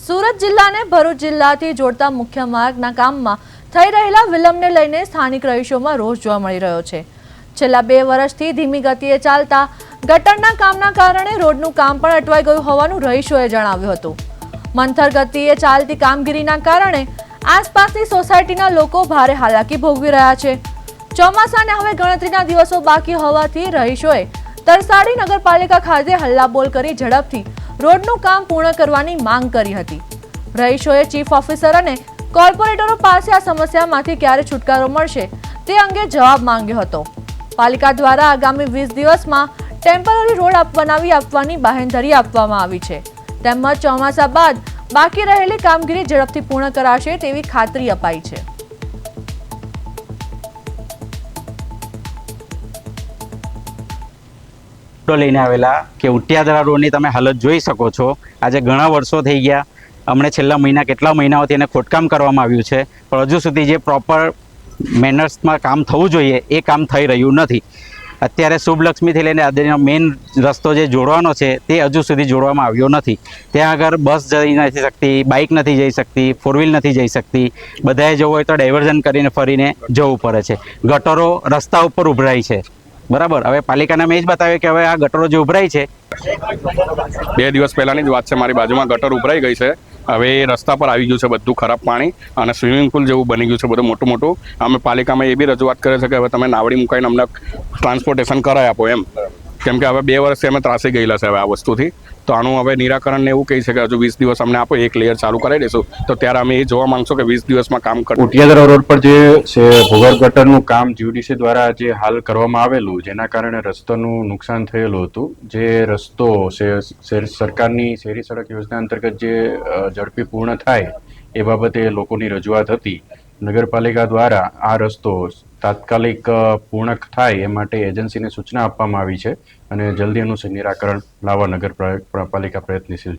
સુરત જિલ્લાને ભરૂચ જિલ્લાથી જોડતા મુખ્ય માર્ગના કામમાં થઈ રહેલા વિલંબને લઈને સ્થાનિક રહીશોમાં રોષ જોવા મળી રહ્યો છે। છેલ્લા 2 વર્ષથી ધીમી ગતિએ ચાલતા ગટરના કામના કારણે રોડનું કામ પણ અટવાઈ ગયું હોવાનું રહીશોએ જણાવ્યું હતું। મંથર ગતિએ ચાલતી કામગીરીના કારણે આસપાસની સોસાયટીના લોકો ભારે હાલાકી ભોગવી રહ્યા છે। ચોમાસાને હવે ગણતરીના દિવસો બાકી હોવાથી રહીશોએ તરસાડી નગરપાલિકા ખાતે હલ્લાબોલ કરી ઝડપથી રોડનું કામ પૂર્ણ કરવાની માંગ કરી હતી। રહીશોએ ચીફ ઓફિસર અને કોર્પોરેટરો પાસે આ સમસ્યામાંથી ક્યારે છુટકારો મળશે તે અંગે જવાબ માંગ્યો હતો। પાલિકા દ્વારા આગામી 20 દિવસમાં ટેમ્પરરી રોડ બનાવી આપવાની બાહેંધરી આપવામાં આવી છે, તેમજ ચોમાસા બાદ બાકી રહેલી કામગીરી ઝડપથી પૂર્ણ કરાશે તેવી ખાતરી અપાઈ છે। લઈને આવેલા કે ઉટિયાદરા રોડની તમે હાલત જોઈ શકો છો। આજે ઘણા વર્ષો થઈ ગયા, હમણે છેલ્લા કેટલા મહિનાઓથી એને ખોદકામ કરવામાં આવ્યું છે, પણ હજુ સુધી જે પ્રોપર મેનર્સમાં કામ થવું જોઈએ એ કામ થઈ રહ્યું નથી। અત્યારે શુભલક્ષ્મીથી લઈને આદિનો મેઇન રસ્તો જે જોડવાનો છે તે હજુ સુધી જોડવામાં આવ્યો નથી। ત્યાં આગળ બસ જઈ નથી શકતી, બાઇક નથી જઈ શકતી, 4 વ્હીલ નથી જઈ શકતી, બધાએ જવું હોય તો ડાયવર્ઝન કરીને ફરીને જવું પડે છે। ગટરો રસ્તા ઉપર ઉભરાય છે, બરાબર। હવે પાલિકાને મેં જ બતાવ્યું કે હવે આ ગટરો જે ઉભરાઈ છે, 2 દિવસ પહેલાની જ વાત છે, મારી બાજુમાં ગટર ઉભરાઈ ગઈ છે। હવે એ રસ્તા પર આવી ગયું છે બધું ખરાબ પાણી અને સ્વિમિંગ પુલ જેવું બની ગયું છે બધું મોટું મોટું। અમે પાલિકામાં એ બી રજૂઆત કરે છે કે હવે તમે નાવડી મુકાઈને અમને ટ્રાન્સપોર્ટેશન કરાવી આપો એમ, કેમ કે હવે 2 વર્ષથી અમે ત્રાસી ગયેલા છે હવે આ વસ્તુથી। તો આનું હવે નિરાકરણને એવું કહી છે કે હજુ 20 દિવસ અમને આપો, એક લેયર ચાલુ કરાવી દઈશું। તો ત્યારે અમે એ જોવા માંગશો કે 20 દિવસમાં કામ કરો। ઉટિયાદરા રોડ પર જે છે ભૂગર્ભ ગટરનું કામ જીયુડીસી દ્વારા જે હાલ કરવામાં આવેલું, જેના કારણે રસ્તાનું નુકસાન થયેલું હતું। જે રસ્તો સરકારની શહેરી સડક યોજના અંતર્ગત જે ઝડપી પૂર્ણ થાય એ બાબતે લોકોની રજૂઆત હતી। નગરપાલિકા દ્વારા આ રસ્તો તાત્કાલિક પૂર્ણ થાય એ માટે એજન્સીને સૂચના આપવામાં આવી છે અને જલ્દી એનું નિરાકરણ લાવવા નગરપાલિકા પ્રયત્નશીલ